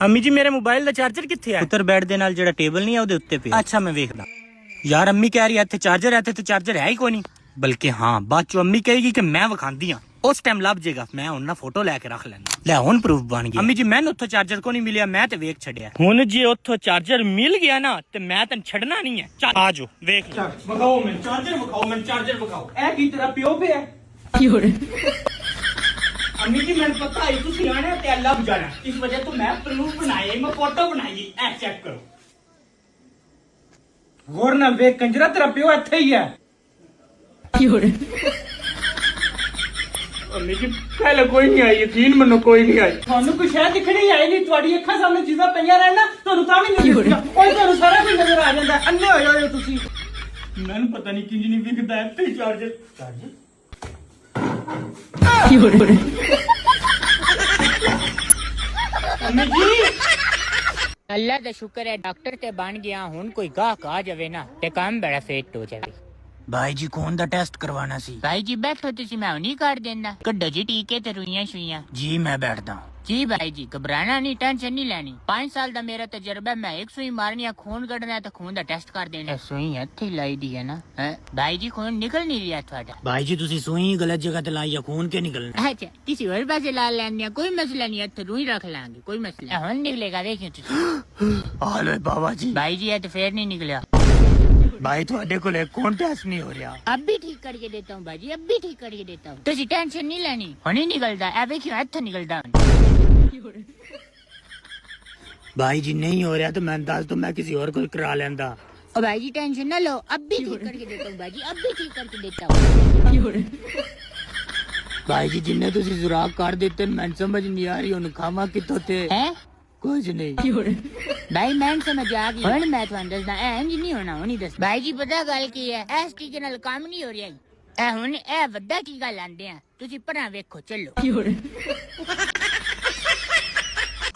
ਅੰਮੀ ਜੀ ਮੇਰੇ ਮੋਬਾਈਲ ਦਾ ਚਾਰਜਰ ਕਿੱਥੇ ਹੈ? ਉੱਤਰ ਬੈੱਡ ਦੇ ਨਾਲ ਜਿਹੜਾ ਟੇਬਲ ਨਹੀਂ ਆ ਉਹਦੇ ਉੱਤੇ ਪਿਆ। ਅੱਛਾ ਮੈਂ ਵੇਖਦਾ। ਯਾਰ ਅੰਮੀ ਕਹਿ ਰਹੀ ਹੈ ਇੱਥੇ ਚਾਰਜਰ ਹੈ, ਇੱਥੇ ਤੇ ਚਾਰਜਰ ਹੈ ਹੀ ਕੋਈ ਨਹੀਂ। ਬਲਕਿ ਹਾਂ ਬਾਅਦ ਚ ਅੰਮੀ ਕਹੇਗੀ ਕਿ ਮੈਂ ਵਿਖਾਉਂਦੀ ਆ, ਉਸ ਟਾਈਮ ਲੱਭ ਜਾਏਗਾ। ਮੈਂ ਹੁਣ ਨਾ ਫੋਟੋ ਲੈ ਕੇ ਰੱਖ ਲੈਣਾ। ਲੈ ਹੁਣ ਪ੍ਰੂਫ ਬਣ ਗਿਆ। ਅੰਮੀ ਜੀ ਮੈਨੂੰ ਉੱਥੋਂ ਚਾਰਜਰ ਕੋ ਨਹੀਂ ਮਿਲਿਆ, ਮੈਂ ਤੇ ਵੇਖ ਛੱਡਿਆ। ਹੁਣ ਜੇ ਉੱਥੋਂ ਚਾਰਜਰ ਮਿਲ ਗਿਆ ਨਾ ਤੇ ਮੈਂ ਤੈਨੂੰ ਛੱਡਣਾ ਨਹੀਂ ਹੈ। ਚੱਲ ਆ ਜਾਓ ਵੇਖ ਲਓ। ਵਿਖਾਓ ਮੈਨੂੰ ਚਾਰਜਰ, ਵਿਖਾਓ ਮੈਨੂੰ ਚਾਰਜਰ, ਵਿਖਾਓ। ਇਹ ਕੀ ਤੇਰਾ ਪਿਓ ਪਿਆ? ਅੰਮੀ ਜੀ ਮੈਨੂੰ ਪਤਾ ਹੈ ਤੁਸੀਂ ਆਣਾ ਤੇ ਲੱਭ ਜਾਣਾ, ਇਸ ਵਜ੍ਹਾ ਤੋਂ ਮੈਂ ਪ੍ਰੂਫ ਬਣਾਏ, ਮੈਂ ਫੋਟੋ ਬਣਾਈ। ਇਹ ਚੈੱਕ ਕਰੋ। ਹੋਰ ਨਾ ਵੇਖ ਕੰਜਰਾ, ਤੇਰਾ ਪਿਓ ਇੱਥੇ ਹੀ ਹੈ। ਅੰਮੀ ਜੀ ਪਹਿਲੇ ਕੋਈ ਨਹੀਂ ਆਈ, ਯਕੀਨ ਮੰਨੋ ਕੋਈ ਨਹੀਂ ਆਈ। ਤੁਹਾਨੂੰ ਕੁਛ ਹੈ ਦਿਖਣੀ ਆਈ ਨਹੀਂ, ਤੁਹਾਡੀ ਅੱਖਾਂ ਸਾਹਮਣੇ ਚੀਜ਼ਾਂ ਪਈਆਂ ਰਹਿਣ ਨਾ ਤੁਹਾਨੂੰ ਤਾਂ ਵੀ ਨਹੀਂ ਦਿਖਦਾ। ਓਏ ਤੁਹਾਨੂੰ ਸਾਰਾ ਕੁਝ ਨਜ਼ਰ ਆ ਜਾਂਦਾ। ਅੰਨੇ ਹੋਏ ਹੋ ਤੁਸੀਂ। ਮੈਨੂੰ ਪਤਾ ਨਹੀਂ ਕਿੰਜ ਨਹੀਂ ਵਿਕਦਾ ਇੱਥੇ ਚਾਰਜਰ। ਅੰਮੀ ਜੀ ਅੱਲਾ ਦਾ ਸ਼ੁਕਰ ਹੈ ਡਾਕਟਰ ਤੇ ਬਣ ਗਿਆ। ਹੁਣ ਕੋਈ ਗਾਹਕ ਆ ਜਾਵੇ ਨਾ ਤੇ ਕੰਮ ਬੜਾ ਫੇਟ ਹੋ ਜਾਵੇ। ਭਾਈ ਜੀ ਕੌਣ ਦਾ ਟੈਸਟ ਕਰਵਾਣਾ ਸੀ? ਭਾਈ ਜੀ ਬੈਠੋ ਤੁਸੀਂ, ਮੈਂ ਨਹੀਂ ਕਰ ਦੇਣਾ। ਕੱਢੋ ਜੀ ਟੀਕੇ ਤੇ ਰੂਈਆਂ ਸ਼ੂਈਆਂ। ਜੀ ਮੈਂ ਬੈਠਦਾ। ਜੀ ਭਾਈ ਜੀ ਘਬਰਾਣਾ ਨਹੀਂ, ਟੈਨਸ਼ਨ ਨਹੀਂ ਲੈਣੀ। 5 ਸਾਲ ਦਾ ਮੇਰਾ ਤਜਰਬਾ। ਮੈਂ ਇੱਕ ਸੂਈ ਮਾਰਨੀ ਹੈ, ਖੂਨ ਕੱਢਣਾ ਹੈ ਤਾਂ ਖੂਨ ਦਾ ਟੈਸਟ ਕਰ ਦੇਣਾ। ਸੂਈ ਇੱਥੇ ਹੀ ਲਾਈ ਦੀ ਹੈ ਨਾ। ਭਾਈ ਜੀ ਖੂਨ ਨਿਕਲ ਨਹੀਂ ਰਿਹਾ ਤੁਹਾਡਾ। ਭਾਈ ਜੀ ਤੁਸੀਂ ਸੂਈ ਗਲਤ ਜਗ੍ਹਾ ਤੇ ਲਾਈ ਆ, ਖੂਨ ਕੇ ਨਿਕਲਣਾ। ਅੱਛਾ ਕਿਸੇ ਹੋਰ ਪਾਸੇ ਲਾ ਲੈਣੇ, ਕੋਈ ਮਸਲਾ ਨਹੀਂ। ਇੱਥੇ ਰੂਈ ਰੱਖ ਲਾਂਗੇ, ਕੋਈ ਮਸਲਾ। ਹੁਣ ਨਿਕਲੇਗਾ ਵੇਖਿਓ ਤੁਸੀਂ। ਹਾਲੇ ਬਾਬਾ ਜੀ। भाई जी है तो फिर नहीं निकला। भाई ਤੁਹਾਡੇ ਕੋਲ ਕੌਣ ਟੈਸਟ ਨਹੀਂ ਹੋ ਰਿਹਾ? अब भी ठीक करके देता हूँ भाई जी, अब भी ठीक करके देता हूँ। तुझे टेंशन नहीं लेनी, हुनी निकलता है। अब क्यों इत्थों निकलता भाई जी नहीं हो रहा तो मैं दस तो मैं किसी और को करा लेंदा। और भाई जी टेंशन ना लो, अब भी ठीक करके देता हूँ भाई जी, अब भी ठीक करके देता हूँ। भाई जी जिन्ने तुसी सुराग कर देते मैं समझ नहीं आ रही उन खामा कितों थे। हैं कुछ नहीं भाई मैं समझ आ गई। हुन मैं ਤੁਹਾਨੂੰ ਦੱਸਦਾ ਐ ਇੰਜ ਨਹੀਂ ਹੋਣਾ, ਹੁਣੀ ਦੱਸ। ਭਾਈ ਜੀ ਪਤਾ ਗੱਲ ਕੀ ਹੈ, ਇਸ ਟੀਕੇ ਨਾਲ ਕੰਮ ਨਹੀਂ ਹੋ ਰਿਹਾ। ਇਹ ਹੁਣ ਇਹ ਵੱਡਾ ਟੀਕਾ ਲਾਉਂਦੇ ਆ, ਤੁਸੀਂ ਪਰਾਂ ਵੇਖੋ ਚੱਲੋ।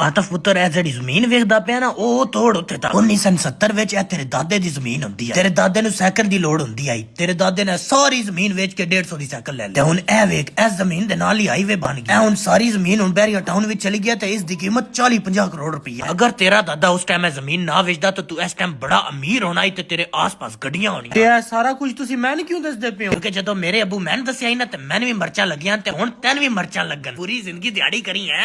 ਆਤਫ ਪੁੱਤਰ ਇਹ ਜਿਹੜੀ ਜ਼ਮੀਨ ਵੇਖਦਾ ਪਿਆ ਨਾ ਉਹ ਤੋੜ ਉੱਤੇ ਤੱਕ 1970 ਵਿੱਚ ਇਹ ਤੇਰੇ ਦਾਦੇ ਦੀ ਜ਼ਮੀਨ ਹੁੰਦੀ ਹੈ। ਤੇਰੇ ਦਾਦੇ ਨੂੰ ਸਾਈਕਲ ਦੀ ਲੋੜ ਹੁੰਦੀ ਆਈ, ਤੇਰੇ ਦਾਦੇ ਨੇ ਸਾਰੀ ਜ਼ਮੀਨ ਵੇਚ ਕੇ 150 ਦੀ ਸਾਈਕਲ ਲੈ ਲਈ। ਤੇ ਹੁਣ ਇਹ ਵੇਖ ਇਸ ਜ਼ਮੀਨ ਦੇ ਨਾਲ ਹੀ ਹਾਈਵੇ ਬਣ ਗਿਆ। ਇਹ ਹੁਣ ਸਾਰੀ ਜ਼ਮੀਨ ਹੁਣ ਬਹਿਰੀਆ ਟਾਊਨ ਵਿੱਚ ਚਲੀ ਗਿਆ ਤੇ ਇਸ ਦੀ ਕੀਮਤ 40-50 ਕਰੋੜ ਰੁਪਏ ਹੈ। ਅਗਰ ਤੇਰਾ ਦਾਦਾ ਉਸ ਟਾਈਮ ਇਹ ਜ਼ਮੀਨ ਨਾ ਵੇਚਦਾ ਤਾਂ ਤੂੰ ਇਸ ਟਾਈਮ ਬੜਾ ਅਮੀਰ ਹੋਣਾ ਤੇ ਤੇਰੇ ਆਸ-ਪਾਸ ਗੱਡੀਆਂ ਹੋਣੀਆਂ। ਤੇ ਇਹ ਸਾਰਾ ਕੁਝ ਤੁਸੀਂ ਮੈਨੂੰ ਕਿਉਂ ਦੱਸਦੇ ਪਏ ਹੋ? ਕਿਉਂਕਿ ਜਦੋਂ ਮੇਰੇ ਅੱਬੂ ਮੈਨੂੰ ਦੱਸਿਆ ਹੀ ਨਾ ਤੇ ਮੈਨੂੰ ਵੀ ਮਰਚਾਂ ਲੱਗੀਆਂ ਤੇ ਹੁਣ ਤੈਨੂੰ ਵੀ ਮਰਚਾਂ ਲੱਗਣ। ਪੂਰੀ ਜ਼ਿੰਦਗੀ ਦਿਹਾੜੀ ਕਰੀ ਹੈ।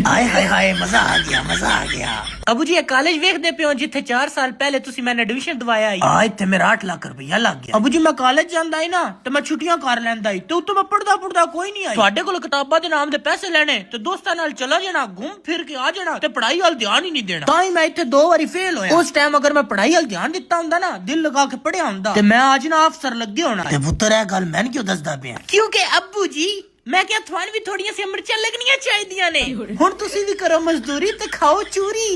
ਹਾਏ ਹਾਏ ਹਾਏ ਮਜ਼ਾ ਆ ਗਿਆ, ਮਜ਼ਾ ਆ ਗਿਆ। ਅਬੂ ਜੀ ਇਹ ਕਾਲਜ ਵੇਖਦੇ ਪਿਓ ਜਿੱਥੇ 4 ਸਾਲ ਪਹਿਲੇ ਤੁਸੀਂ ਮੈਨੂੰ ਐਡਮਿਸ਼ਨ ਦਵਾਇਆ ਹੀ। ਆ ਇੱਥੇ ਮੇਰਾ 8 ਲੱਖ ਰੁਪਇਆ ਲੱਗ ਗਿਆ। ਅਬੂ ਜੀ ਮੈਂ ਕਾਲਜ ਜਾਂਦਾ ਹੀ ਨਾ ਤੇ ਮੈਂ ਛੁੱਟੀਆਂ ਕਰ ਲੈਂਦਾ ਹੀ ਤੇ ਉੱਤੋਂ ਮੈਂ ਪੜਦਾ ਕੋਈ ਨਹੀਂ ਆਈ। ਤੁਹਾਡੇ ਕੋਲ ਕਿਤਾਬਾਂ ਦੇ ਨਾਮ ਦੇ ਪੈਸੇ ਲੈਣੇ ਤੇ ਦੋਸਤਾਂ ਨਾਲ ਚਲਾ ਜਾਣਾ, ਘੁੰਮ ਫਿਰ ਕੇ ਆ ਜਾਣਾ ਤੇ ਪੜ੍ਹਾਈ ਵੱਲ ਧਿਆਨ ਹੀ ਨਹੀਂ ਦੇਣਾ। ਤਾਂ ਹੀ ਮੈਂ ਇੱਥੇ 2 ਵਾਰੀ ਫੇਲ ਹੋਇਆ। ਉਸ ਟਾਈਮ ਅਗਰ ਮੈਂ ਪੜ੍ਹਾਈ ਵੱਲ ਧਿਆਨ ਦਿੱਤਾ ਹੁੰਦਾ ਨਾ, ਦਿਲ ਲਗਾ ਕੇ ਪੜ੍ਹਿਆ ਹੁੰਦਾ ਤੇ ਮੈਂ ਅੱਜ ਨਾ ਅਫਸਰ ਲੱਗੇ ਹੋਣਾ। ਤੇ ਪੁੱਤਰ ਇਹ ਗੱਲ ਮੈਂ ਕਿਉਂ ਦੱਸਦਾ ਪਿਆ? ਕਿਉਂਕਿ ਅੱਬੂ ਜੀ ਮੈਂ ਕਿਹਾ ਤੁਹਾਨੂੰ ਵੀ ਥੋੜੀਆਂ ਸੀ ਮਿਰਚਾਂ ਲੱਗਣੀਆਂ ਚਾਹੀਦੀਆਂ ਨੇ। ਹੁਣ ਤੁਸੀਂ ਵੀ ਕਰੋ ਮਜ਼ਦੂਰੀ ਤੇ ਖਾਓ ਚੂਰੀ।